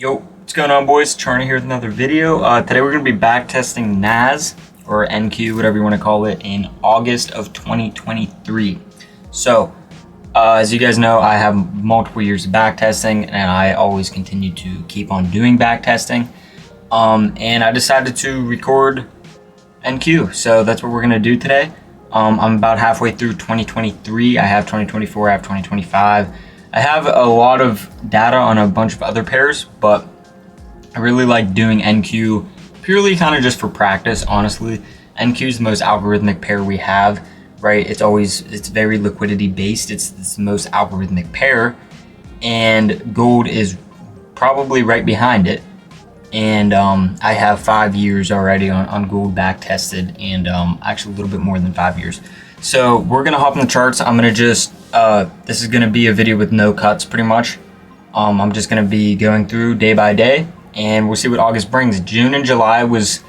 Yo, what's going on, boys? Charlie here with another video. Today we're going to be back testing NAS, or NQ, whatever you want to call it, in August of 2023. So, as you guys know, I have multiple years of back testing, and I always continue to keep on doing back testing. And I decided to record NQ, so that's what we're going to do today. I'm about halfway through 2023. I have 2024, I have 2025. I have a lot of data on a bunch of other pairs, but I really like doing NQ purely kind of just for practice, honestly. NQ is the most algorithmic pair we have, right? It's very liquidity based. It's the most algorithmic pair, and gold is probably right behind it. And I have 5 years already on gold back tested, and actually a little bit more than 5 years. So we're gonna hop in the charts. I'm gonna just, this is gonna be a video with no cuts pretty much. I'm just gonna be going through day by day, and we'll see what August brings. June and July was,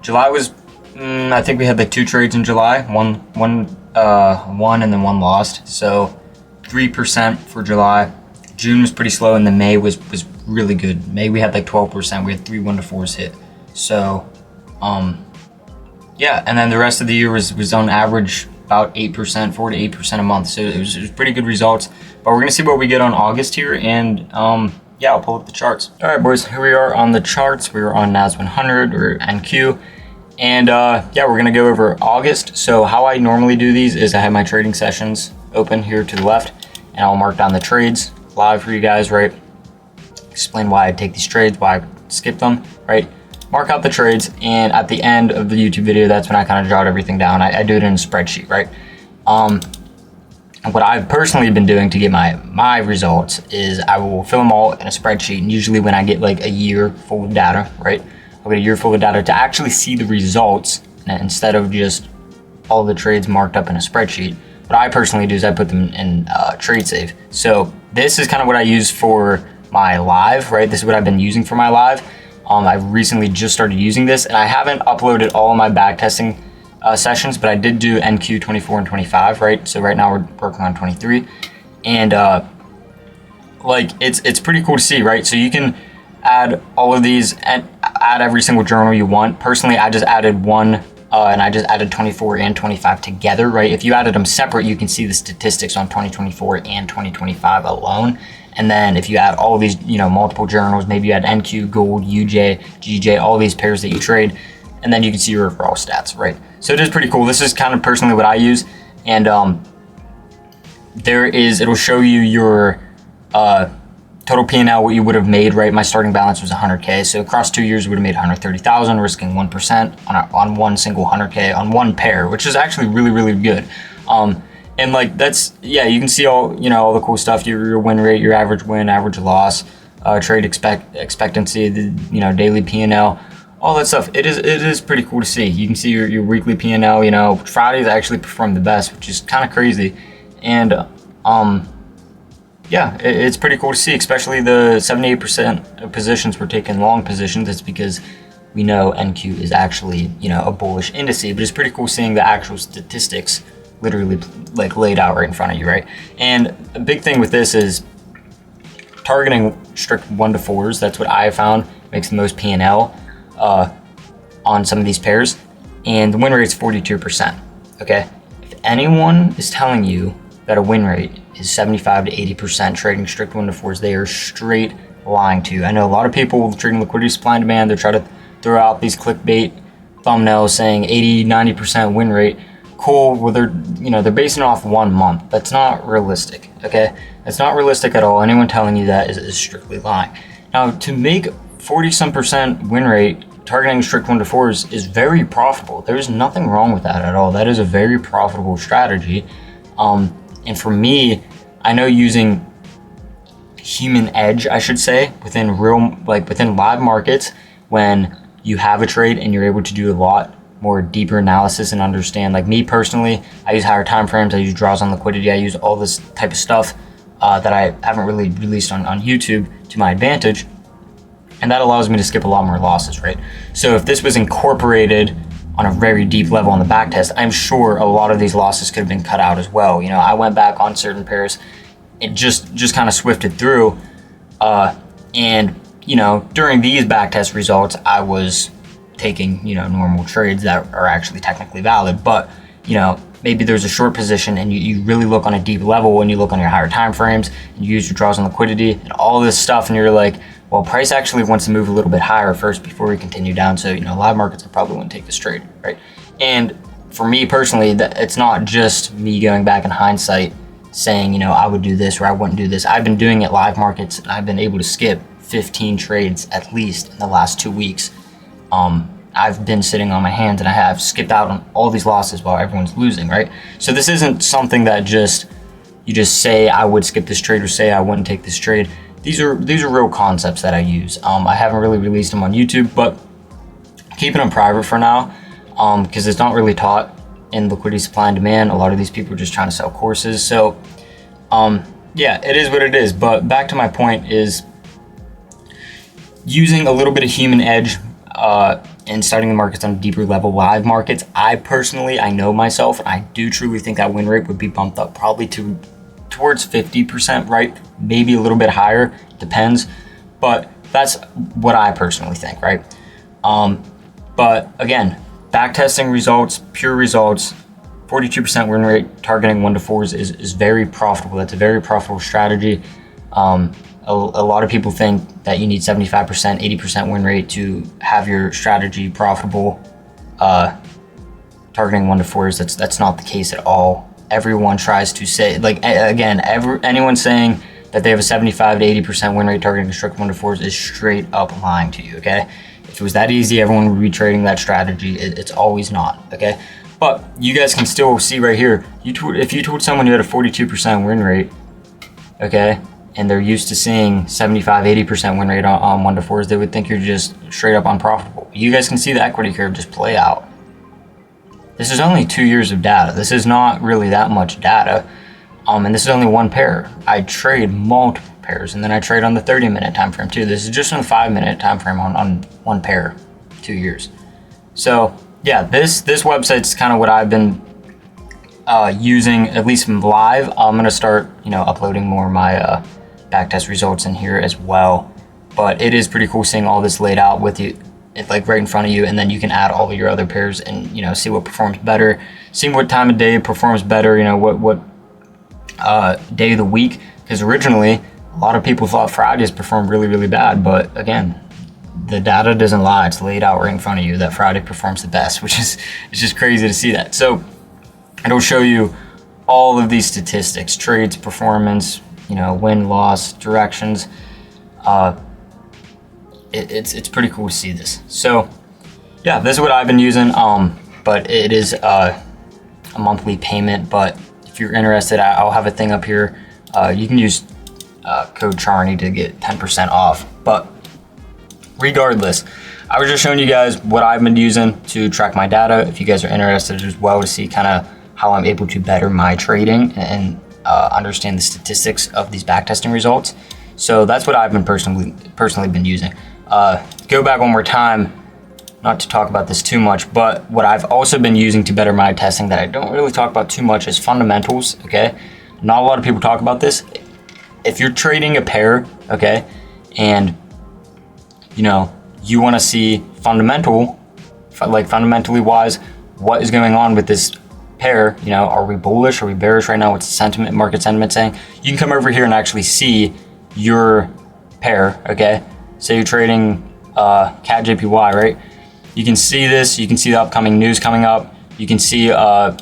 I think we had like 2 trades in July, one and then one lost. So 3% for July. June was pretty slow, and then May was really good. May we had like 12%. We had 3 1-4s hit. So, yeah, and then the rest of the year was on average about 8%, 4 to 8% a month. So it was pretty good results. But we're gonna see what we get on August here, and yeah, I'll pull up the charts. All right, boys, here we are on the charts. We are on NAS 100 or NQ, and yeah, we're gonna go over August. So how I normally do these is I have my trading sessions open here to the left, and I'll mark down the trades live for you guys, right? Explain why I take these trades, why I skip them, right? Mark out the trades, and at the end of the YouTube video, that's when I kind of jot everything down. I do it in a spreadsheet, right? What I've personally been doing to get my results is I will fill them all in a spreadsheet, and usually when I get like a year full of data, right? I'll get a year full of data to actually see the results, and instead of just all the trades marked up in a spreadsheet. What I personally do is I put them in trade save. So this is kind of what I use for my live, right? This is what I've been using for my live. I recently just started using this, and I haven't uploaded all of my back testing sessions, but I did do NQ 24 and 25, right? So right now we're working on 23, and like it's pretty cool to see, right? So you can add all of these and add every single journal you want. Personally, I just added one, and I just added 24 and 25 together, right? If you added them separate, you can see the statistics on 2024 and 2025 alone. And then if you add all of these, multiple journals, maybe you add NQ, Gold, UJ, GJ, all these pairs that you trade, and then you can see your overall stats, right? So it is pretty cool. This is kind of personally what I use. And it'll show you your total P&L, what you would have made, right? My starting balance was 100K. So across 2 years, we would have made 130,000, risking 1% on one single 100K on one pair, which is actually really, really good. And like that's, yeah, you can see all all the cool stuff, your win rate, your average win, average loss, trade expectancy, the daily P&L, all that stuff. It is pretty cool to see. You can see your weekly P&L. Fridays actually performed the best, which is kind of crazy. And yeah, it's pretty cool to see, especially the 78% of positions were taking long positions. It's because we know NQ is actually a bullish indice, but it's pretty cool seeing the actual statistics literally like laid out right in front of you, right? And a big thing with this is targeting strict 1-4s. That's what I found makes the most P&L on some of these pairs, and the win rate is 42%. Okay, if anyone is telling you that a win rate is 75 to 80% trading strict 1-4s, they are straight lying to you. I know a lot of people trading liquidity, supply and demand, they're trying to throw out these clickbait thumbnails saying 80-90% win rate. Cool. Well, they're basing it off 1 month. That's not realistic. Okay, that's not realistic at all. Anyone telling you that is strictly lying. Now, to make 40-some% win rate targeting strict 1-4s is very profitable. There's nothing wrong with that at all. That is a very profitable strategy. And for me, I know using human edge, I should say, within live markets, when you have a trade and you're able to do a lot more deeper analysis and understand. Like me personally, I use higher time frames, I use draws on liquidity, I use all this type of stuff that I haven't really released on YouTube to my advantage, and that allows me to skip a lot more losses, right? So if this was incorporated on a very deep level on the back test, I'm sure a lot of these losses could have been cut out as well. I went back on certain pairs, it just kind of swifted through, and during these backtest results, I was taking, normal trades that are actually technically valid. But, maybe there's a short position and you really look on a deep level and you look on your higher time frames and you use your draws on liquidity and all this stuff, and you're like, well, price actually wants to move a little bit higher first before we continue down. So, live markets, I probably wouldn't take this trade, right? And for me personally, that it's not just me going back in hindsight saying, I would do this or I wouldn't do this. I've been doing it live markets and I've been able to skip 15 trades at least in the last 2 weeks. I've been sitting on my hands and I have skipped out on all these losses while everyone's losing, right? So this isn't something that you just say I would skip this trade or say I wouldn't take this trade. These are real concepts that I use. I haven't really released them on YouTube, but keeping them private for now, because it's not really taught in liquidity, supply, and demand. A lot of these people are just trying to sell courses. So yeah, it is what it is. But back to my point is using a little bit of human edge and starting the markets on a deeper level, live markets. I know myself, and I do truly think that win rate would be bumped up probably towards 50%, right? Maybe a little bit higher, depends. But that's what I personally think, right? But again, backtesting results, pure results, 42% win rate, targeting 1 to 4s is very profitable. That's a very profitable strategy. A lot of people think that you need 75%, 80% win rate to have your strategy profitable. Targeting 1 to 4s, that's not the case at all. Everyone tries to say, anyone saying that they have a 75 to 80% win rate targeting a strict 1 to 4s is straight up lying to you, okay? If it was that easy, everyone would be trading that strategy. It's always not, okay? But you guys can still see right here, if you told someone you had a 42% win rate, okay, and they're used to seeing 75, 80% win rate on 1 to 4s, they would think you're just straight up unprofitable. You guys can see the equity curve just play out. This is only 2 years of data. This is not really that much data. And this is only one pair. I trade multiple pairs, and then I trade on the 30-minute time frame too. This is just on the 5-minute time frame on one pair, 2 years. So yeah, this website's kind of what I've been using, at least from live. I'm gonna start uploading more of my backtest results in here as well. But it is pretty cool seeing all this laid out with you, like right in front of you, and then you can add all of your other pairs and see what performs better, seeing what time of day performs better, what day of the week. Because originally a lot of people thought Fridays performed really, really bad, but again, the data doesn't lie. It's laid out right in front of you that Friday performs the best, which is, it's just crazy to see that. So it'll show you all of these statistics: trades, performance, win, loss, directions. It's pretty cool to see this. So yeah, this is what I've been using. But it is a monthly payment. But if you're interested, I'll have a thing up here. You can use code Charney to get 10% off. But regardless, I was just showing you guys what I've been using to track my data. If you guys are interested as well to see kind of how I'm able to better my trading and understand the statistics of these backtesting results. So that's what I've been personally been using. Go back one more time, not to talk about this too much, but what I've also been using to better my testing that I don't really talk about too much is fundamentals, okay? Not a lot of people talk about this. If you're trading a pair, okay, and you want to see fundamentally wise, what is going on with this pair? Are we bullish? Are we bearish right now? What's the sentiment, market sentiment saying? You can come over here and actually see your pair, okay? Say you're trading CAD JPY, right? You can see this. You can see the upcoming news coming up. You can see all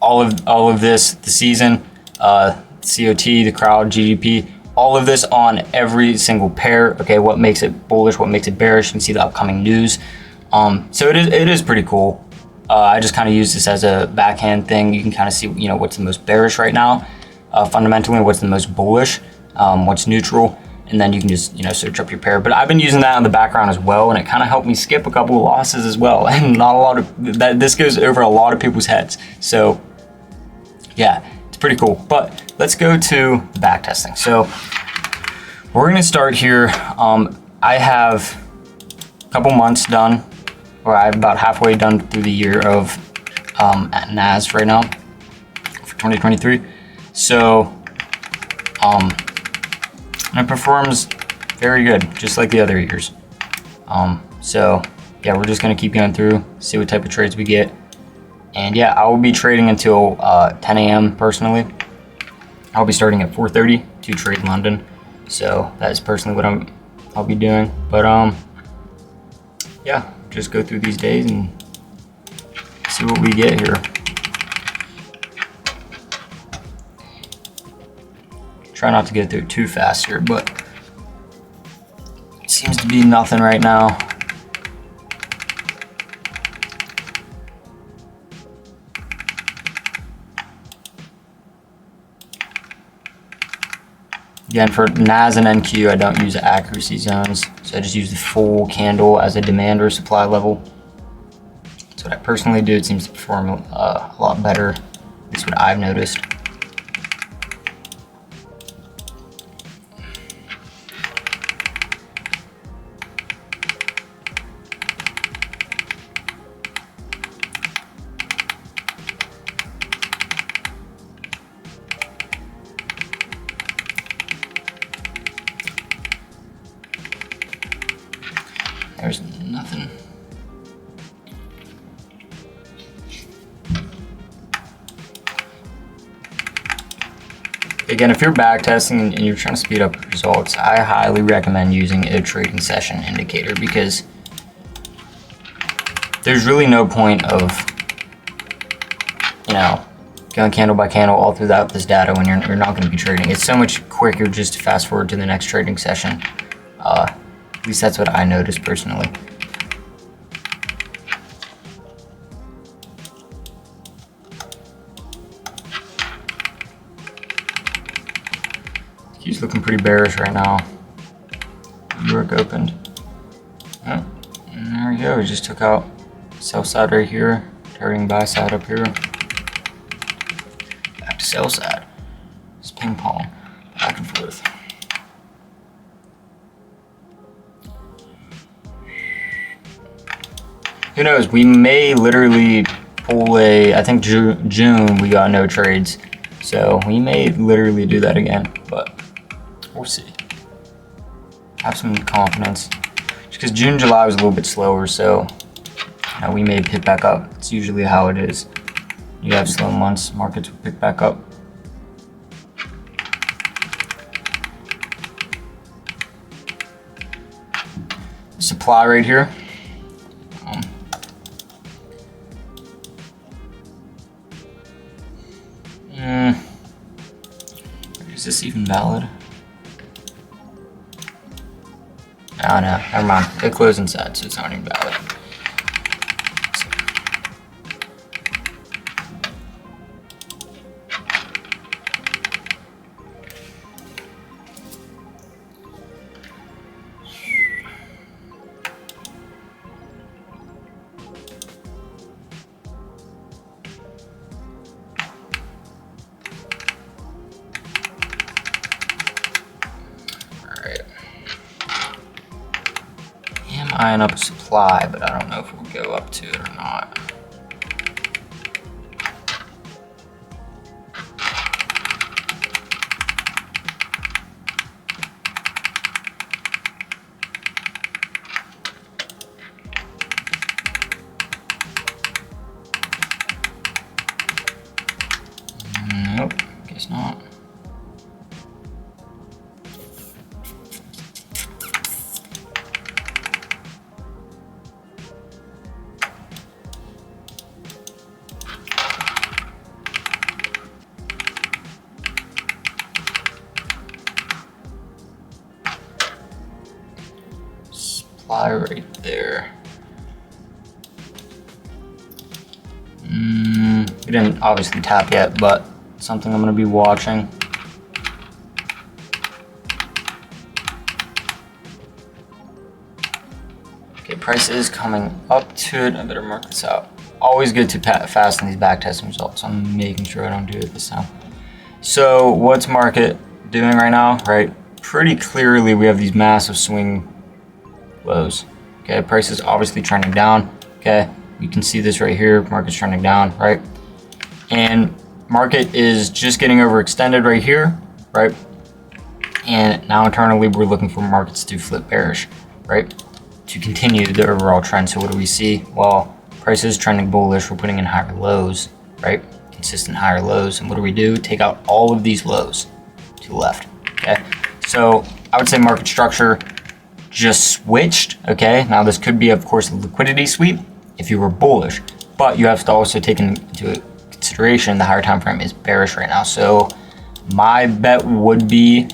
of this, the season, COT, the crowd, GDP, all of this on every single pair. Okay, what makes it bullish? What makes it bearish? You can see the upcoming news. So it is pretty cool. I just kind of use this as a backhand thing. You can kind of see what's the most bearish right now, fundamentally, what's the most bullish, what's neutral. And then you can just search up your pair. But I've been using that in the background as well, and it kind of helped me skip a couple of losses as well. And not a lot of that. This goes over a lot of people's heads. So yeah, it's pretty cool. But let's go to backtesting. So we're gonna start here. I have a couple months done, or I'm about halfway done through the year of at NAS right now for 2023. So. And it performs very good, just like the other years. So yeah, we're just gonna keep going through, see what type of trades we get. And yeah, I will be trading until 10 a.m. personally. I'll be starting at 4:30 to trade London. So that is personally what I'll be doing. But yeah, just go through these days and see what we get here. Try not to get through too fast here, but it seems to be nothing right now. Again, for NAS and NQ, I don't use the accuracy zones, so I just use the full candle as a demand or supply level. That's what I personally do. It seems to perform a lot better. That's what I've noticed. There's nothing. Again, if you're backtesting and you're trying to speed up results, I highly recommend using a trading session indicator, because there's really no point of, you know, going candle by candle all throughout this data when you're not going to be trading. It's so much quicker just to fast forward to the next trading session. At least that's what I noticed personally. He's looking pretty bearish right now. New York opened. Oh, and there we go. We just took out sell side right here, targeting buy side up here. Back to sell side. It's ping pong, back and forth. Who knows? We may literally pull a. I think June we got no trades, so we may literally do that again, but we'll see. Have some confidence, just because June, July was a little bit slower, so we may pick back up. It's usually how it is. You have slow months, markets will pick back up. Supply right here. Is this even valid? Oh no, never mind. It closed inside, so it's not even valid. Eyeing up a supply, but I don't know if we'll go up to it or not. Nope, guess not. Supply right there. We didn't obviously tap yet, but something I'm going to be watching. Okay, price is coming up to it. I better mark this out. Always good to fasten these backtesting results. I'm making sure I don't do it this time. So what's market doing right now? Right, pretty clearly we have these massive swing lows. Okay, price is obviously trending down. Okay, you can see this right here. Market's trending down, right? And market is just getting overextended right here, right? And now internally, we're looking for markets to flip bearish, right? To continue the overall trend. So what do we see? Well, price is trending bullish. We're putting in higher lows, right? Consistent higher lows. And what do? Take out all of these lows to the left, okay? So I would say market structure just switched, okay? Now this could be, of course, a liquidity sweep if you were bullish, but you have to also take into consideration the higher time frame is bearish right now. So my bet would be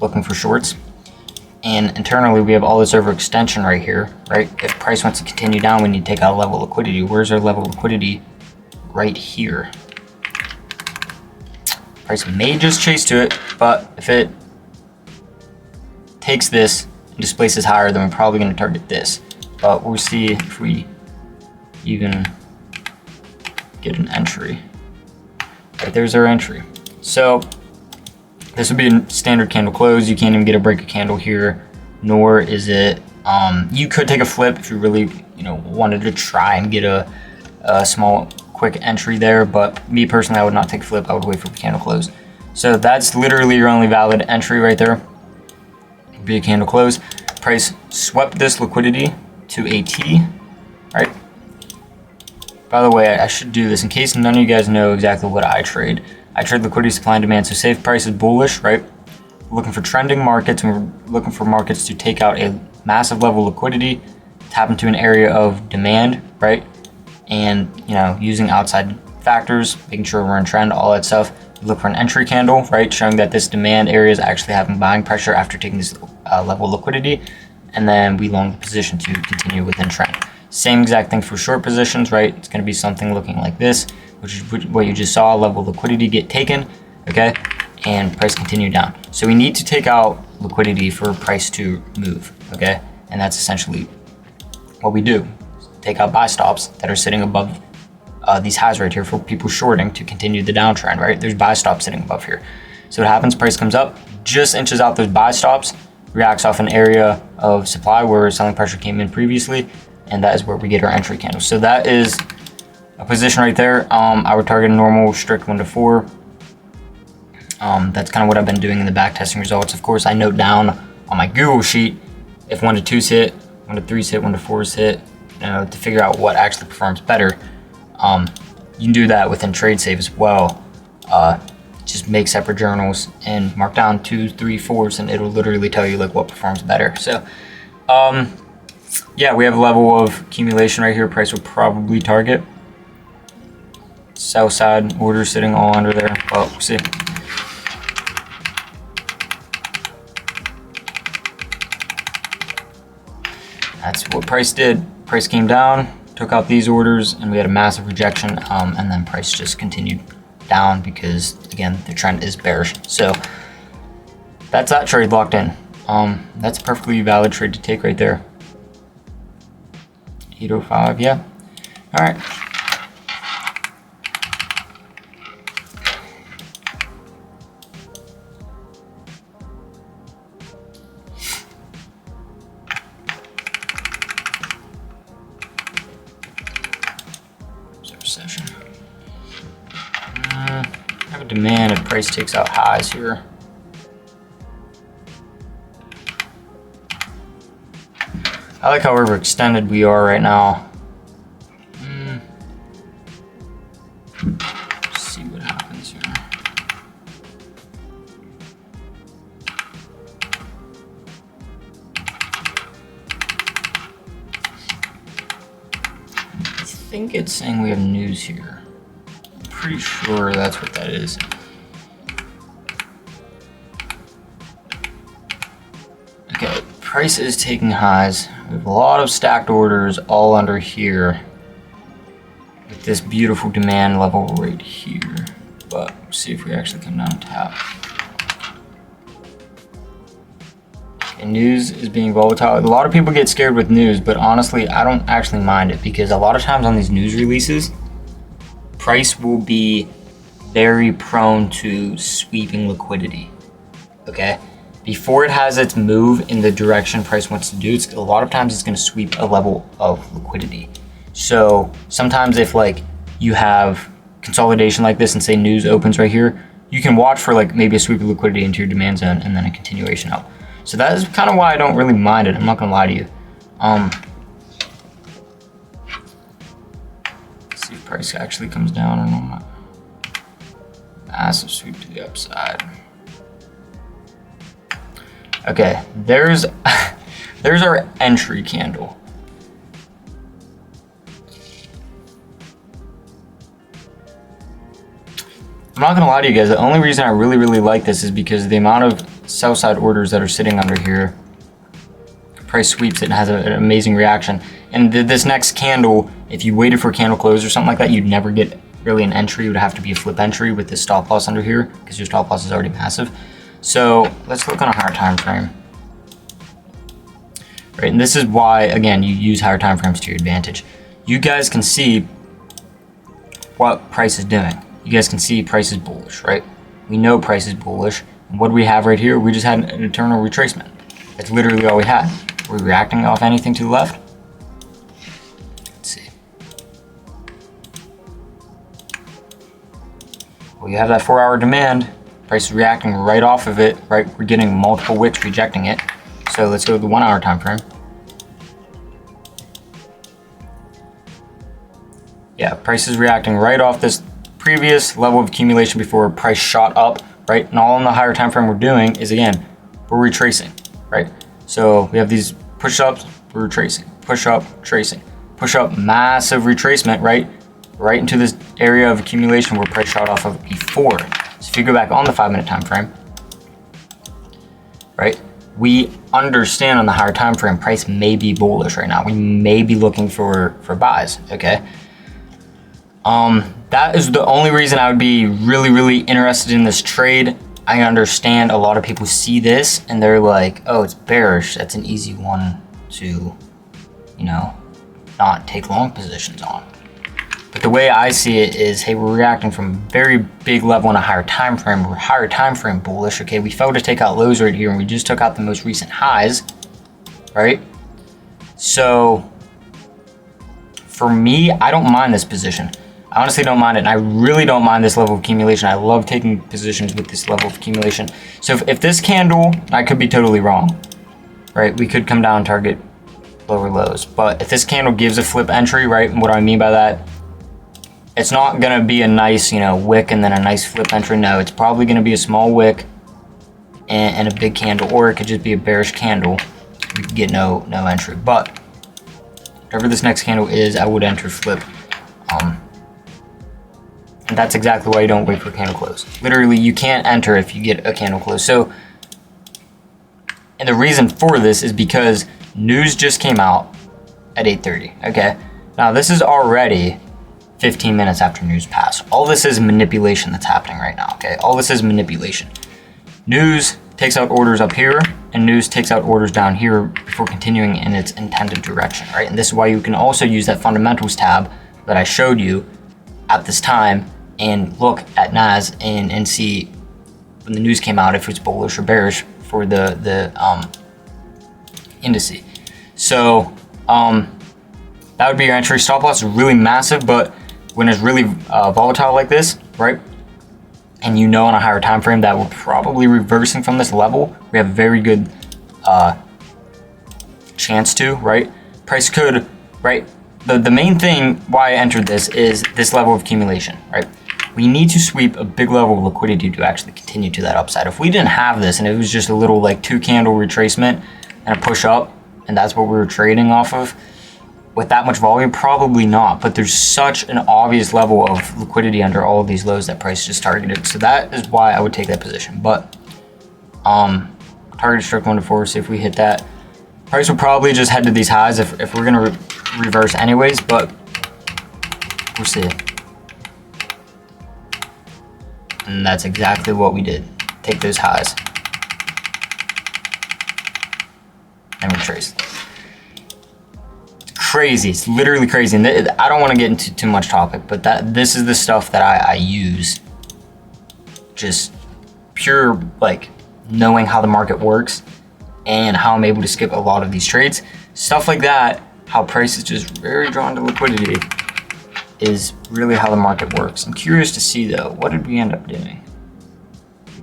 looking for shorts. And internally, we have all this overextension right here, right? If price wants to continue down, we need to take out a level of liquidity. Where's our level of liquidity? Right here. Price may just chase to it, but if it takes this and displaces higher, then we're probably going to target this. But we'll see if we even get an entry. Right, there's our entry. So this would be a standard candle close. You can't even get a break of candle here, nor is it, you could take a flip if you really, wanted to try and get a small quick entry there, but me personally, I would not take a flip. I would wait for the candle close. So that's literally your only valid entry right there. Be a candle close. Price swept this liquidity to a T, right? By the way, I should do this in case none of you guys know exactly what I trade. I trade liquidity, supply, and demand. So say if price is bullish, right? We're looking for trending markets, and we're looking for markets to take out a massive level of liquidity, tap into an area of demand, right? And, using outside factors, making sure we're in trend, all that stuff. We look for an entry candle, right? Showing that this demand area is actually having buying pressure after taking this level of liquidity. And then we long the position to continue within trend. Same exact thing for short positions, right? It's going to be something looking like this, which is what you just saw, level of liquidity get taken, okay? And price continue down. So we need to take out liquidity for price to move, okay? And that's essentially what we do. Take out buy stops that are sitting above these highs right here for people shorting to continue the downtrend, right? There's buy stops sitting above here. So what happens, price comes up, just inches out those buy stops, reacts off an area of supply where selling pressure came in previously, and that is where we get our entry candle. So that is a position right there. I would target a normal strict 1 to 4. That's kind of what I've been doing in the back testing results. Of course, I note down on my Google sheet if 1 to 2's hit, 1 to 3's hit, 1 to 4's hit, to figure out what actually performs better. You can do that within TradeSafe as well. Just make separate journals and mark down 2s, 3s, 4s, and it'll literally tell you like what performs better. So, yeah, we have a level of accumulation right here. Price will probably target. Sell side order sitting all under there. Well, we'll see. That's what price did. Price came down, took out these orders, and we had a massive rejection, and then price just continued down because, again, the trend is bearish. So that's that trade locked in. That's a perfectly valid trade to take right there. 805, yeah. All right. Session. I have a demand if price takes out highs here. I like how overextended we are right now. Let's see what happens here. I think it's saying we have news here. I'm pretty sure that's what that is. Okay, price is taking highs. We have a lot of stacked orders all under here with this beautiful demand level right here. But we'll see if we actually come down and tap. Okay, news is being volatile. A lot of people get scared with news, but honestly, I don't actually mind it because a lot of times on these news releases, price will be very prone to sweeping liquidity, okay? Before it has its move in the direction price wants to do, a lot of times it's gonna sweep a level of liquidity. So sometimes if like you have consolidation like this and say news opens right here, you can watch for like maybe a sweep of liquidity into your demand zone and then a continuation up. So that is kind of why I don't really mind it. I'm not gonna lie to you. Let's see if price actually comes down or not. Massive sweep to the upside. Okay, there's there's our entry candle. I'm not gonna lie to you guys, the only reason I really like this is because the amount of sell side orders that are sitting under here. Price sweeps it and has an amazing reaction. And this next candle, if you waited for a candle close or something like that, you'd never get really an entry. It would have to be a flip entry with this stop loss under here because your stop loss is already massive. So let's look on a higher time frame. Right, and this is why, again, you use higher time frames to your advantage. You guys can see what price is doing. You guys can see price is bullish, right? We know price is bullish. And what do we have right here? We just had an internal retracement. That's literally all we had. Are we reacting off anything to the left? Let's see. Well, you have that 4-hour demand. Price is reacting right off of it, right? We're getting multiple wicks rejecting it. So let's go to the 1-hour time frame. Yeah, price is reacting right off this previous level of accumulation before price shot up, right? And all in the higher time frame we're doing is, again, we're retracing, right? So we have these push-ups, we're retracing, push-up, tracing, push-up, massive retracement, right? Right into this area of accumulation where price shot off of before. So if you go back on the 5-minute time frame, right? We understand on the higher time frame, price may be bullish right now. We may be looking for buys, okay? That is the only reason I would be really interested in this trade. I understand a lot of people see this and they're like, oh, it's bearish. That's an easy one to, you know, not take long positions on. But the way I see it is, hey, we're reacting from a very big level in a higher time frame. We're higher time frame bullish. Okay, we failed to take out lows right here and we just took out the most recent highs, right? So for me, I don't mind this position. I honestly don't mind it, and I really don't mind this level of accumulation. I love taking positions with this level of accumulation. So if this candle, I could be totally wrong, right? We could come down and target lower lows. But if this candle gives a flip entry, right? And what do I mean by that? It's not gonna be a nice, you know, wick and then a nice flip entry. No, it's probably gonna be a small wick and a big candle, or it could just be a bearish candle. We could get no entry. But whatever this next candle is, I would enter flip. And that's exactly why you don't wait for a candle close. Literally, you can't enter if you get a candle close. So, and the reason for this is because news just came out at 8:30, okay? Now, this is already 15 minutes after news passed. All this is manipulation that's happening right now, okay? All this is manipulation. News takes out orders up here, and news takes out orders down here before continuing in its intended direction, right? And this is why you can also use that fundamentals tab that I showed you at this time and look at NAS and see when the news came out if it's bullish or bearish for the indice. So that would be your entry. Stop loss is really massive, but when it's really volatile like this, right? And you know on a higher time frame that we're probably reversing from this level, we have a very good chance to, right? Price could, right? The main thing why I entered this is this level of accumulation, right? We need to sweep a big level of liquidity to actually continue to that upside. If we didn't have this and it was just a little like 2-candle retracement and a push up, and that's what we were trading off of, with that much volume, probably not. But there's such an obvious level of liquidity under all of these lows that price just targeted. So that is why I would take that position. But target strike 1 to 4, see if we hit that. Price will probably just head to these highs if we're gonna reverse anyways, but we'll see. And that's exactly what we did. Take those highs and retrace. It's crazy. It's literally crazy. And I don't want to get into too much topic, but this is the stuff that I use. Just pure like knowing how the market works and how I'm able to skip a lot of these trades. Stuff like that, how price is just very drawn to liquidity, is really how the market works. I'm curious to see though, what did we end up doing?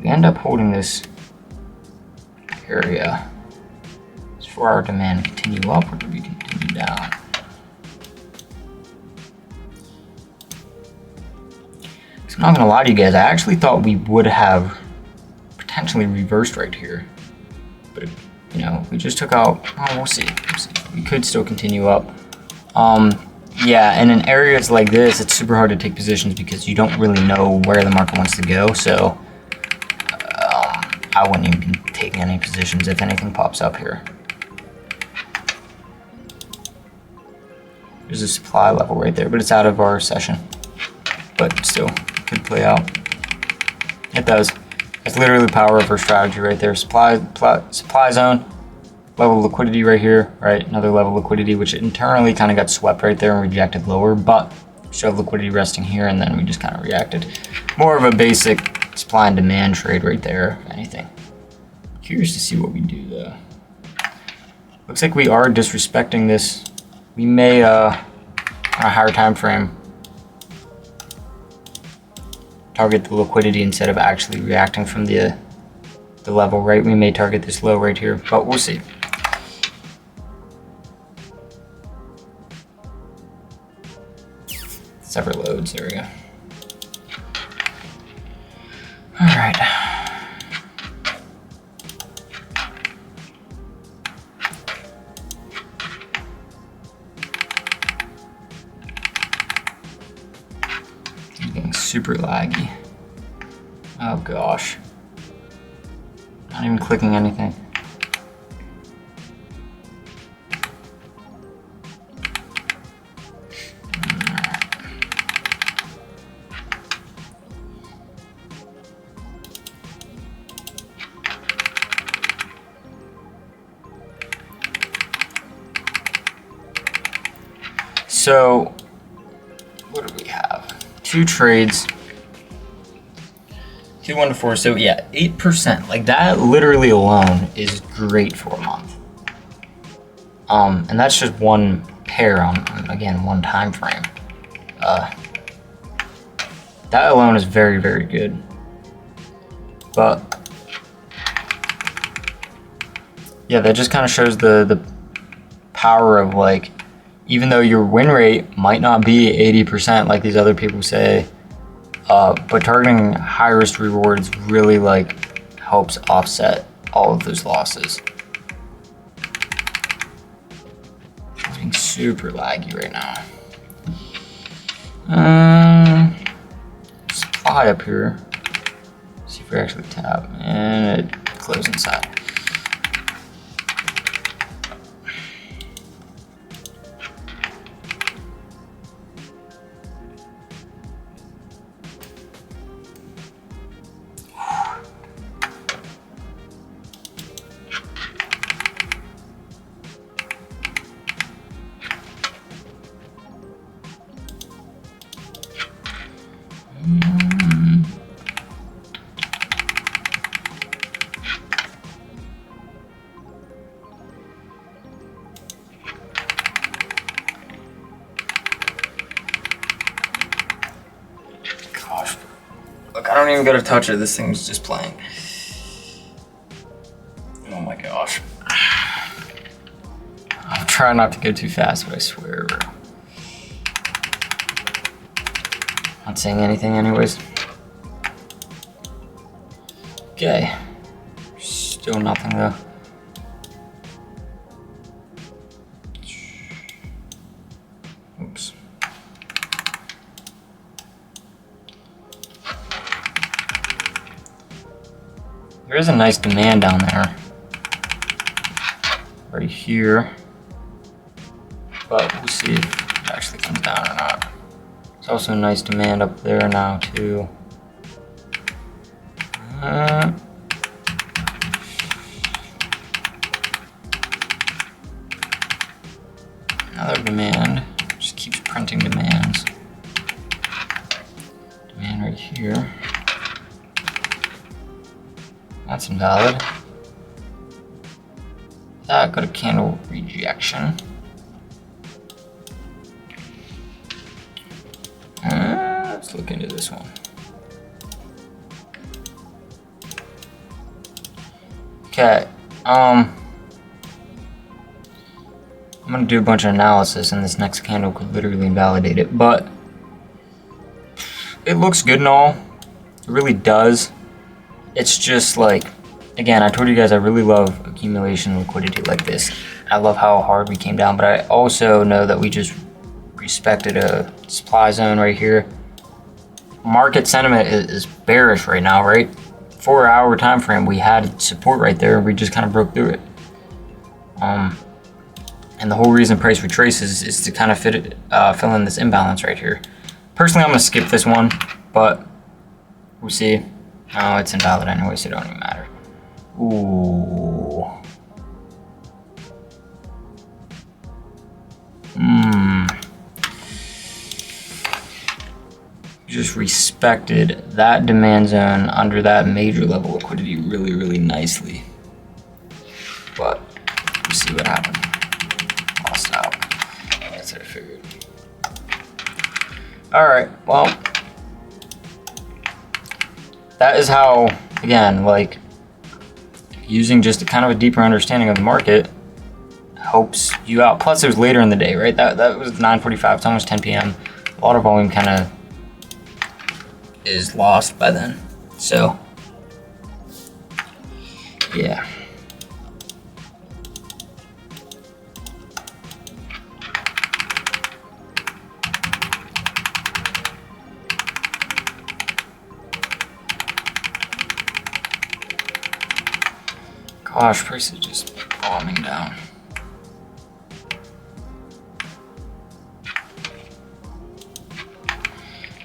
we end up holding this area, is for our demand to continue up or do we continue down? So I'm not gonna lie to you guys, I actually thought we would have potentially reversed right here, but you know, we just took out, oh, we'll see. We could still continue up. Yeah, and in areas like this, it's super hard to take positions because you don't really know where the market wants to go, so I wouldn't even be taking any positions if anything pops up here. There's a supply level right there, but it's out of our session. But still, could play out. It does. That's literally the power of our strategy right there. Supply zone, level of liquidity right here, right? Another level of liquidity, which internally kind of got swept right there and rejected lower, but show liquidity resting here, and then we just kind of reacted. More of a basic supply and demand trade right there, if anything. Curious to see what we do though. Looks like we are disrespecting this. We may, on a higher time frame, target the liquidity instead of actually reacting from the level, right? We may target this low right here, but we'll see. Separate loads, there we go. All right. Getting super laggy. Oh gosh. Not even clicking anything. So, what do we have? 2 trades. 2, 1 to 4. So yeah, 8%. Like that literally alone is great for a month. And that's just one pair on, again, one time frame. That alone is very, very good. But yeah, that just kind of shows the power of, like, even though your win rate might not be 80% like these other people say, but targeting high risk rewards really like helps offset all of those losses. It's being super laggy right now. Supply up here. See if we actually tap, and it closed inside. Gosh, look, I don't even gotta touch it. This thing's just playing. Oh my gosh. I'm trying not to go too fast, but I swear, bro. Not saying anything anyways. Okay. Still nothing though. Oops. There is a nice demand down there. Right here. But we'll see if it actually comes down or not. There's also a nice demand up there now too. Another demand. Just keeps printing demands. Demand right here. That's invalid. That got a candle rejection. Let's look into this one. Okay. I'm gonna do a bunch of analysis, and this next candle could literally invalidate it, but it looks good and all. It really does. It's just like, again, I told you guys I really love accumulation liquidity like this. I love how hard we came down, but I also know that we just respected a supply zone right here. Market sentiment is bearish right now, right? 4-hour time frame, we had support right there, and we just kind of broke through it. And the whole reason price retraces is to kind of fill in this imbalance right here. Personally, I'm gonna skip this one, but we'll see. Oh, it's invalid anyway, so it don't even matter. Ooh. Just respected that demand zone under that major level liquidity really, really nicely. But we'll see what happened. Lost out. That's what I figured. All right, well, that is how, again, like, using just a kind of a deeper understanding of the market helps you out. Plus, it was later in the day, right? That was 9:45, it's almost 10 p.m. A lot of volume kind of is lost by then. So, yeah. Gosh, price is just bombing down.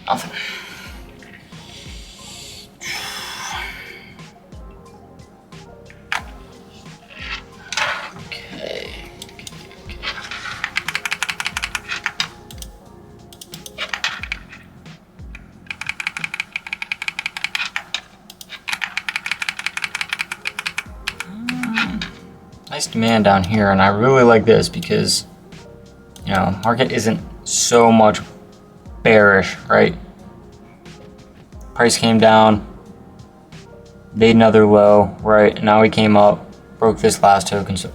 Nothing. Okay. Nice demand down here, and I really like this because, you know, market isn't so much bearish, right? Price came down, made another low, right? And now we came up, broke this last token, so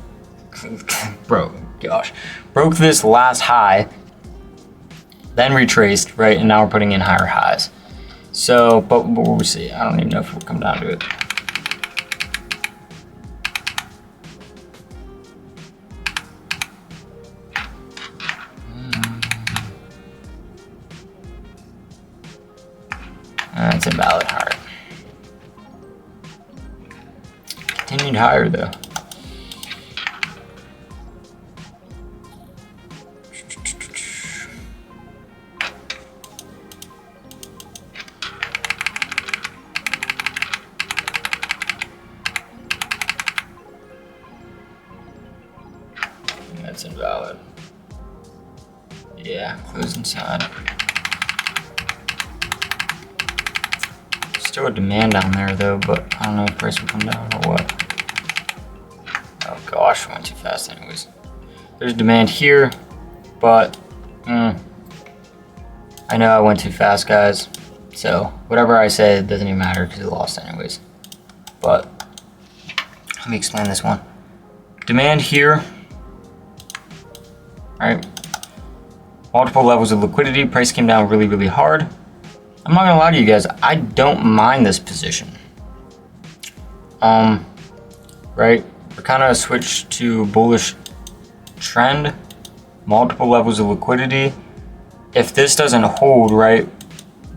broke this last high, then retraced, right? And now we're putting in higher highs. So, but we'll see. I don't even know if we'll come down to it. That's invalid. All right. Continued higher though. That's invalid. Yeah, close inside. Still a demand down there though, but I don't know if price will come down or what. Oh gosh, went too fast anyways. There's demand here, but I know I went too fast, guys. So whatever I say, it doesn't even matter because it lost anyways. But let me explain this one. Demand here, right? Multiple levels of liquidity. Price came down really, really hard. I'm not gonna lie to you guys, I don't mind this position. Right? We're kind of switched to bullish trend, multiple levels of liquidity. If this doesn't hold, right,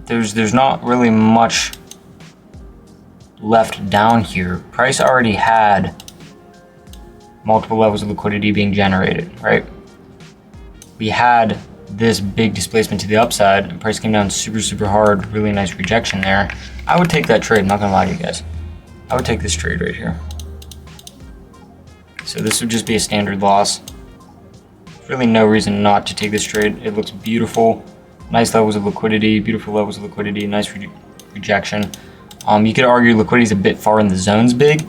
there's not really much left down here. Price already had multiple levels of liquidity being generated, right? We had this big displacement to the upside, and price came down super, super hard. Really nice rejection there. I would take that trade, I'm not gonna lie to you guys. I would take this trade right here. So this would just be a standard loss. Really no reason not to take this trade. It looks beautiful. Nice levels of liquidity, beautiful levels of liquidity, nice rejection. You could argue liquidity is a bit far in the zones big,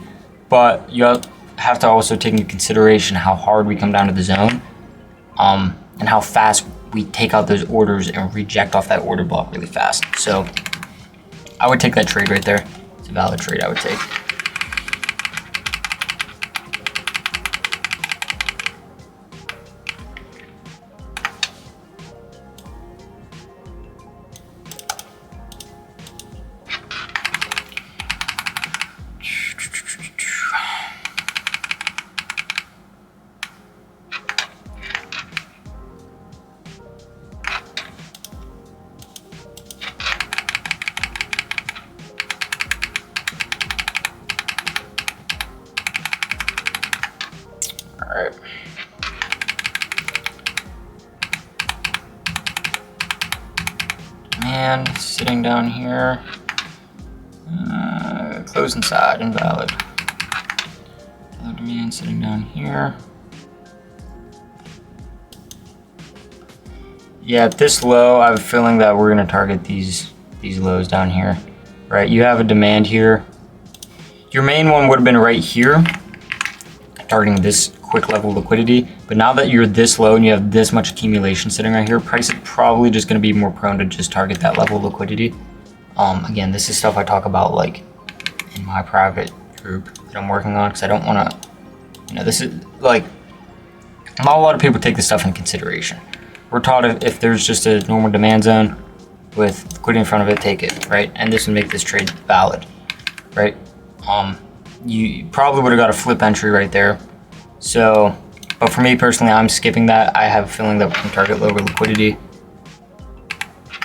but you have to also take into consideration how hard we come down to the zone, and how fast we take out those orders and reject off that order block really fast. So I would take that trade right there. It's a valid trade I would take. Demand sitting down here. Close inside, invalid. Other demand sitting down here. Yeah, at this low, I have a feeling that we're gonna target these lows down here, right? You have a demand here. Your main one would have been right here, targeting this quick level liquidity. But now that you're this low and you have this much accumulation sitting right here, price is probably just gonna be more prone to just target that level of liquidity. Again, this is stuff I talk about like in my private group that I'm working on, because I don't wanna, this is like, not a lot of people take this stuff into consideration. We're taught if there's just a normal demand zone with liquidity in front of it, take it, right? And this would make this trade valid, right? You probably would have got a flip entry right there. So, but for me personally, I'm skipping that. I have a feeling that we can target lower liquidity.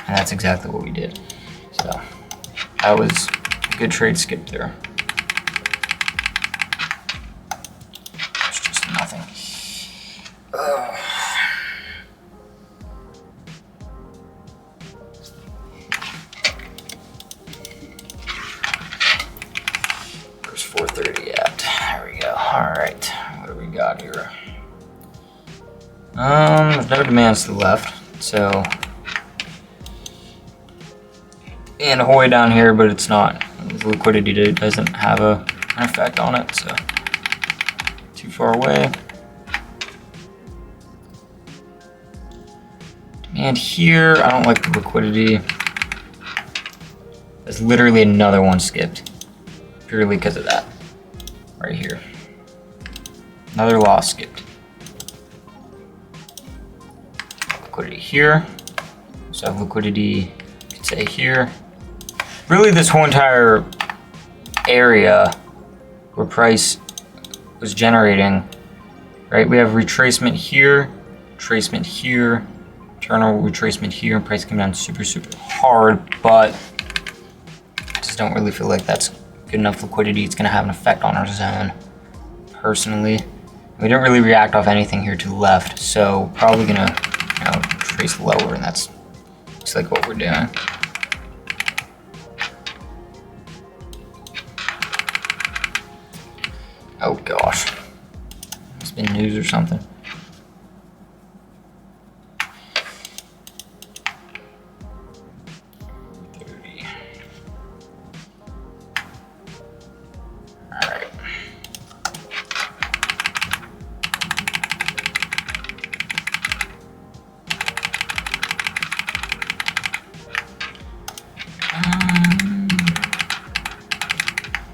And that's exactly what we did. So that was a good trade skip there. It's just nothing. Where's 430 at? There we go. All right. What do we got here? There's no demands to the left, so. And a whole way down here, but it's not. The liquidity doesn't have an effect on it, so too far away. And here, I don't like the liquidity. There's literally another one skipped, purely because of that, right here. Another loss skipped. Liquidity here. So I have liquidity, you could say here. Really, this whole entire area where price was generating, right? We have retracement here, internal retracement here, and price came down super, super hard, but I just don't really feel like that's good enough liquidity. It's gonna have an effect on our zone, personally. We didn't really react off anything here to the left, so probably gonna, trace lower, and that's just like what we're doing. Oh gosh, it's been news or something. All right.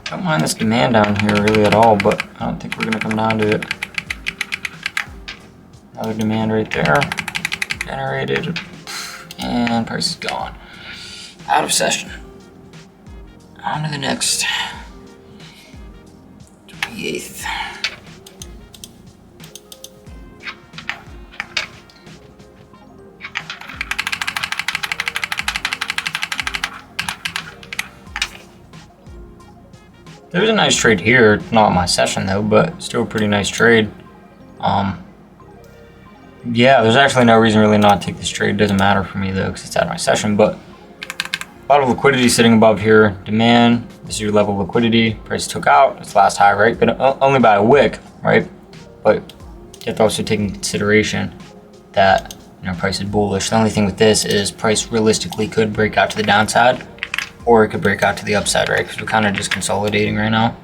Don't mind this demand down here really at all, but I don't think we're gonna come down to it. Another demand right there, generated, and price is gone. Out of session. On to the next. 28th. There was a nice trade here, not my session though, but still a pretty nice trade. Yeah, there's actually no reason really not to take this trade. It doesn't matter for me though, because it's out of my session, but a lot of liquidity sitting above here. Demand, this is your level of liquidity. Price took out its last high, right? But only by a wick, right? But you have to also take into consideration that price is bullish. The only thing with this is price realistically could break out to the downside, or it could break out to the upside, right? Because we're kind of just consolidating right now.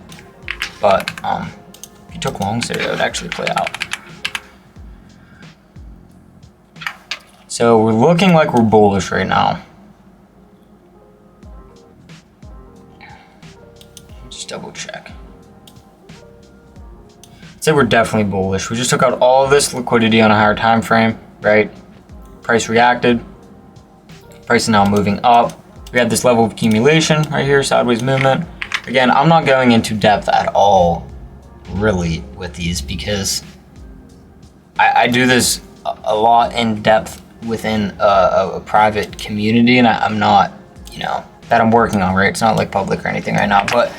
But if you took longs there, it would actually play out. So we're looking like we're bullish right now. Just double check. I'd say we're definitely bullish. We just took out all of this liquidity on a higher time frame, right? Price reacted. Price is now moving up. We had this level of accumulation right here, sideways movement. Again, I'm not going into depth at all, really, with these, because I do this a lot in depth within a private community, and I'm not, that I'm working on, right? It's not like public or anything right now, but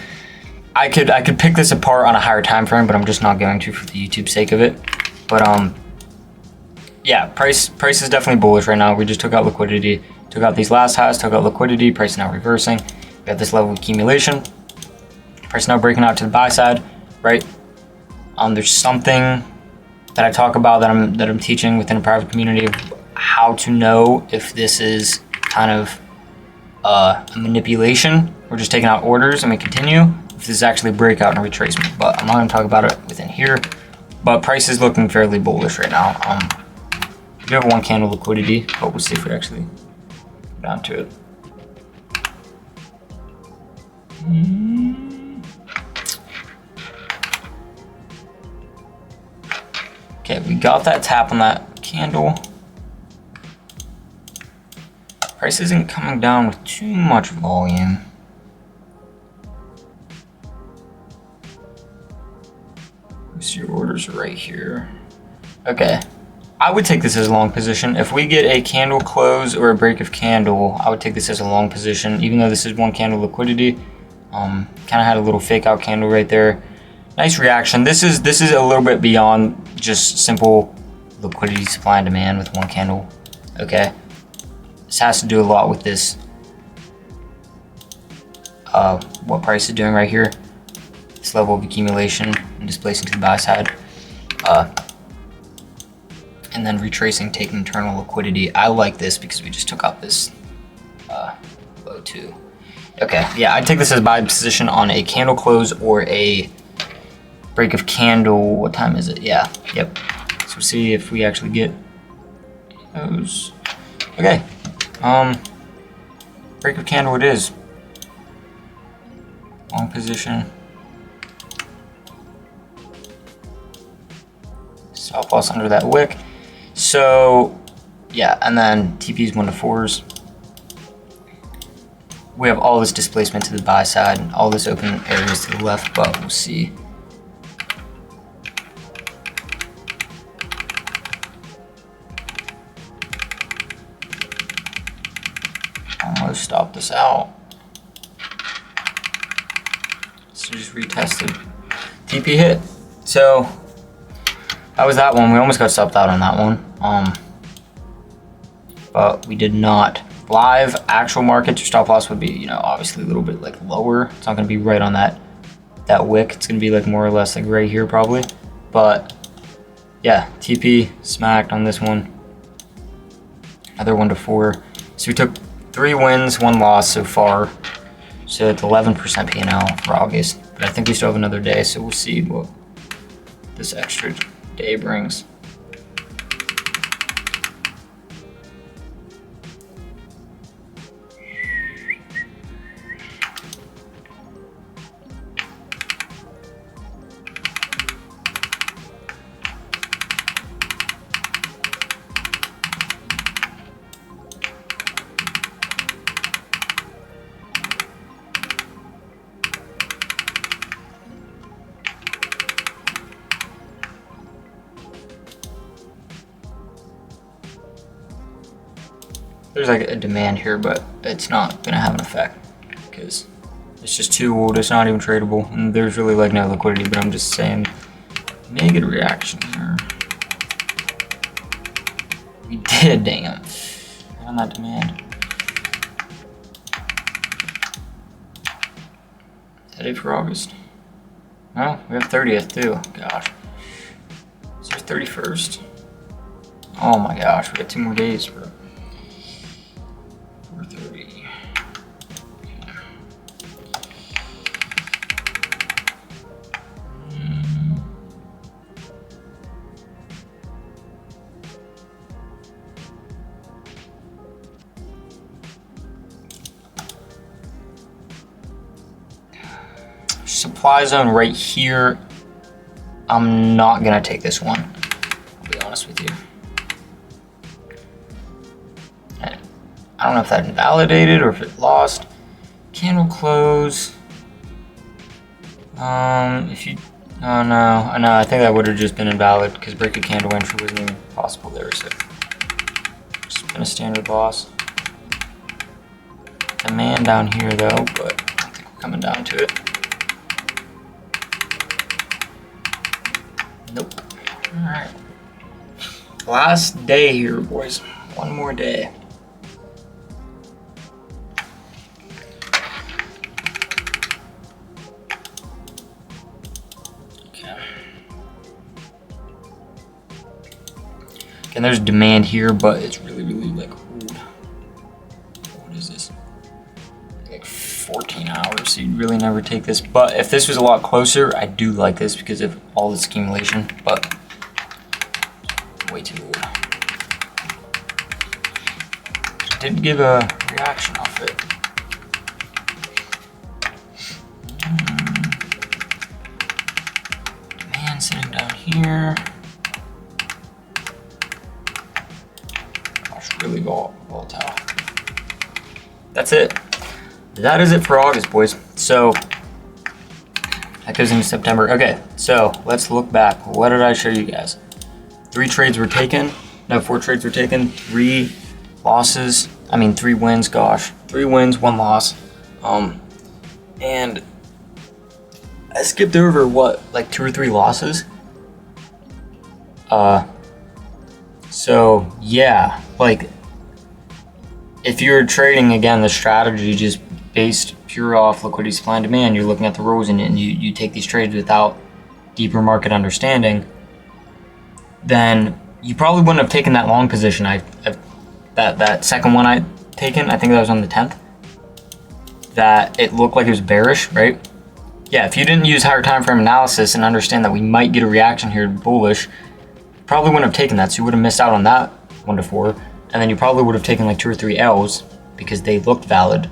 I could pick this apart on a higher time frame, but I'm just not going to for the YouTube sake of it. But yeah, price is definitely bullish right now. We just took out liquidity Took out these last highs, took out liquidity, price now reversing. We got this level of accumulation. Price now breaking out to the buy side, right? There's something that I talk about that I'm teaching within a private community of how to know if this is kind of a manipulation. We're just taking out orders and we continue. If this is actually a breakout and a retracement, but I'm not going to talk about it within here. But price is looking fairly bullish right now. We do have one candle liquidity, but we'll see if we actually go down to it. Okay, we got that tap on that candle. Price isn't coming down with too much volume. So your orders are right here. Okay, I would take this as a long position. If we get a candle close or a break of candle, I would take this as a long position, even though this is one candle liquidity. Kind of had a little fake out candle right there. Nice reaction. This is a little bit beyond just simple liquidity, supply and demand with one candle. Okay, this has to do a lot with this. What price is doing right here. This level of accumulation and displacing to the buy side. And then retracing, taking internal liquidity. I like this because we just took out this low too. Okay, yeah, I'd take this as a buy position on a candle close or a break of candle. What time is it? Yeah, yep. So see if we actually get those. Okay, break of candle it is. Long position. Stop loss under that wick. So yeah, and then TP's 1 to 4s. We have all this displacement to the buy side and all this open areas to the left, but we'll see. Almost stopped this out. So just retested. TP hit. So that was that one. We almost got stopped out on that one. But we did not. Live actual market, your stop loss would be, you know, obviously a little bit like lower. It's not going to be right on that wick. It's going to be like more or less like right here probably. But yeah, TP smacked on this one. Another 1 to 4. So we took 3 wins, 1 loss so far. So it's 11% P&L for August. But I think we still have another day, so we'll see what this extra day brings. There's like a demand here, but it's not gonna have an effect because it's just too old. It's not even tradable, and there's really like no liquidity. But I'm just saying, negative reaction here. We did, dang it, on that demand. Is that it for August? No, we have 30th too. Gosh, is there 31st? Oh my gosh, we got 2 more days, bro. 4:30. Supply zone right here. I'm not gonna take this one. I'll be honest with you. I don't know if that invalidated or if it lost. Candle close. If you, oh no, I think that would have just been invalid because break a candle entry wasn't even possible there. So just been a standard loss. Demand down here though, but I think we're coming down to it. Nope. All right. Last day here, boys. One more day. And there's demand here, but it's really like, what is this? Like 14 hours, so you'd really never take this. But if this was a lot closer, I do like this because of all this accumulation, but way too old. Didn't give a reaction off it. Man sitting down here. Gosh, really volatile. That's it. That is it for August, boys. So that goes into September. Okay, so let's look back. What did I show you guys? 3 trades were taken. No, 4 trades were taken. 3 losses. I mean, 3 wins. Gosh, 3 wins, 1 loss. And I skipped over what, like 2 or 3 losses. So yeah, like if you're trading again the strategy just based pure off liquidity, supply and demand, you're looking at the rules and you take these trades without deeper market understanding, then you probably wouldn't have taken that long position. That second one I taken, I think that was on the 10th, that it looked like it was bearish, right? Yeah, if you didn't use higher time frame analysis and understand that we might get a reaction here bullish, probably wouldn't have taken that. So you would have missed out on that 1 to 4, and then you probably would have taken like 2 or 3 L's because they looked valid.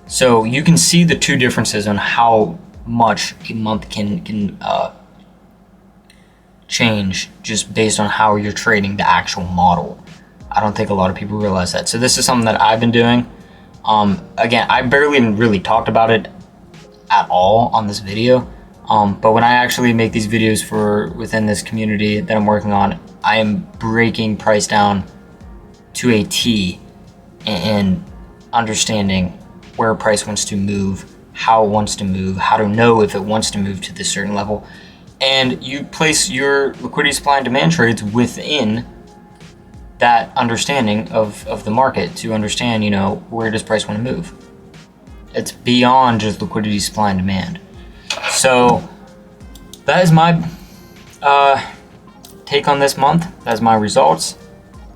So you can see the 2 differences on how much a month can change just based on how you're trading the actual model. I don't think a lot of people realize that. So this is something that I've been doing. Again, I barely even really talked about it at all on this video. But when I actually make these videos for within this community that I'm working on, I am breaking price down to a T and understanding where price wants to move, how it wants to move, how to know if it wants to move to this certain level. And you place your liquidity, supply, and demand trades within that understanding of the market to understand, you know, where does price want to move. It's beyond just liquidity, supply, and demand. So that is my take on this month. That's my results.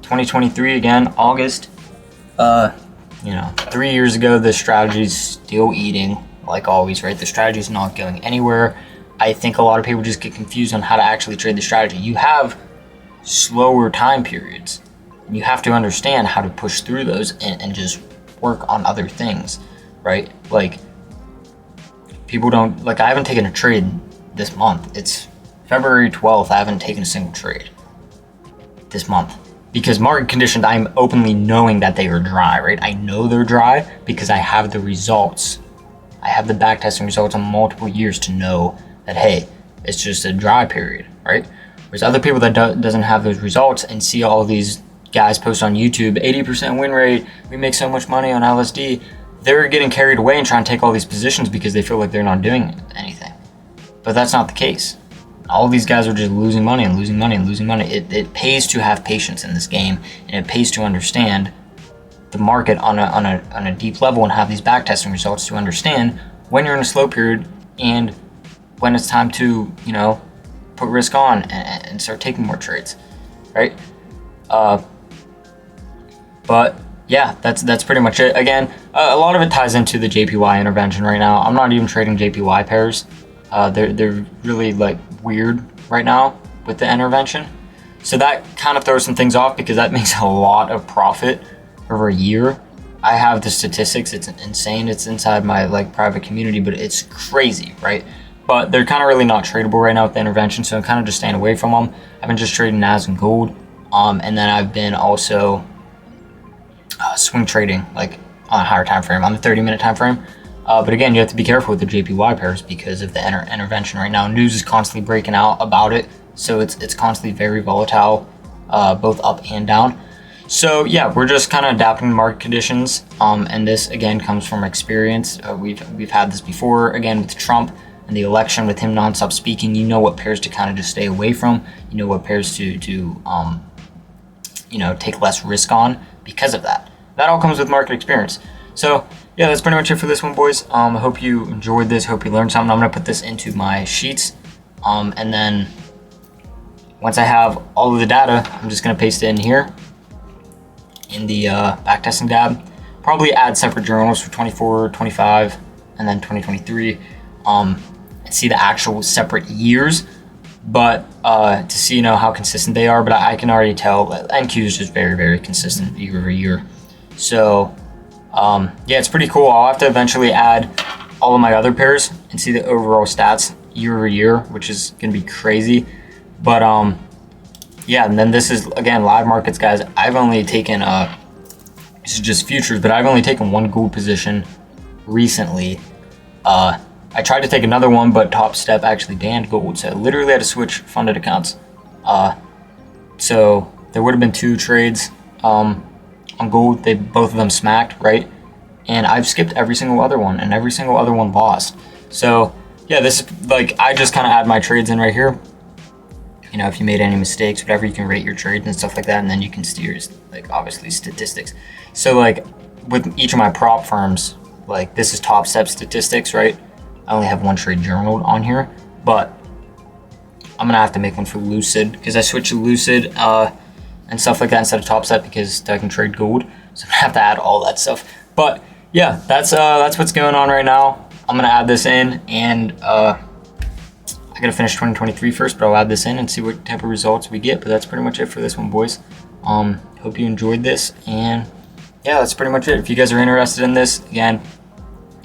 2023 again, August. You know, 3 years ago, the strategy's still eating, like always, right? The strategy's not going anywhere. I think a lot of people just get confused on how to actually trade the strategy. You have slower time periods. You have to understand how to push through those and just work on other things, right? Like, people don't, like, I haven't taken a trade this month. It's February 12th. I haven't taken a single trade this month because market conditions, I'm openly knowing that they are dry, right? I know they're dry because I have the results. I have the backtesting results on multiple years to know that, hey, it's just a dry period, right? Whereas other people that doesn't have those results and see all these guys post on YouTube, 80% win rate, we make so much money on LSD, they're getting carried away and trying to take all these positions because they feel like they're not doing anything. But that's not the case. All these guys are just losing money and losing money and losing money. It pays to have patience in this game, and it pays to understand the market on a deep level and have these backtesting results to understand when you're in a slow period and when it's time to, you know, put risk on and start taking more trades, right? But yeah, that's pretty much it. Again, a lot of it ties into the JPY intervention right now. I'm not even trading JPY pairs. They're really like weird right now with the intervention. So that kind of throws some things off because that makes a lot of profit over a year. I have the statistics. It's insane. It's inside my like private community, but it's crazy, right? But they're kind of really not tradable right now with the intervention, so I'm kind of just staying away from them. I've been just trading NAS and gold, and then I've been also swing trading like on a higher time frame, on the 30-minute time frame. But again, you have to be careful with the JPY pairs because of the intervention right now. News is constantly breaking out about it, so it's constantly very volatile, both up and down. So yeah, we're just kind of adapting to market conditions, and this again comes from experience. We've had this before, again with Trump and the election, with him nonstop speaking. You know what pairs to kind of just stay away from. You know what pairs to you know, take less risk on because of that. That all comes with market experience. So yeah, that's pretty much it for this one, boys. I hope you enjoyed this. Hope you learned something. I'm gonna put this into my sheets, and then once I have all of the data, I'm just gonna paste it in here in the backtesting tab. Probably add separate journals for 24, 25, and then 2023, and see the actual separate years. But to see how consistent they are. But I can already tell that NQ is just very, very consistent year over year. So yeah, it's pretty cool. I'll have to eventually add all of my other pairs and see the overall stats year over year, which is gonna be crazy. But yeah, and then this is again live markets, guys. I've only taken this is just futures, but I've only taken one gold position recently. I tried to take another one, but Top Step actually banned gold, so I literally had to switch funded accounts. So there would have been 2 trades on gold. Both of them smacked, right? And I've skipped every single other one, and every single other one lost. So yeah, this is like, I just kind of add my trades in right here. If you made any mistakes, whatever, you can rate your trades and stuff like that, and then you can steer, like, obviously statistics. So like with each of my prop firms, like this is Top Step statistics, right? I only have one trade journaled on here, but I'm gonna have to make one for Lucid because I switched to Lucid and stuff like that instead of Top Step because I can trade gold. So I'm gonna have to add all that stuff. But yeah, that's what's going on right now. I'm gonna add this in, and I gotta finish 2023 first, but I'll add this in and see what type of results we get. But that's pretty much it for this one, boys. Hope you enjoyed this, and yeah, that's pretty much it. If you guys are interested in this, again,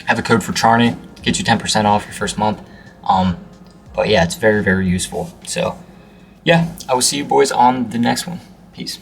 I have a code for Charney, get you 10% off your first month. But yeah, it's very, very useful. So yeah, I will see you boys on the next one. Peace.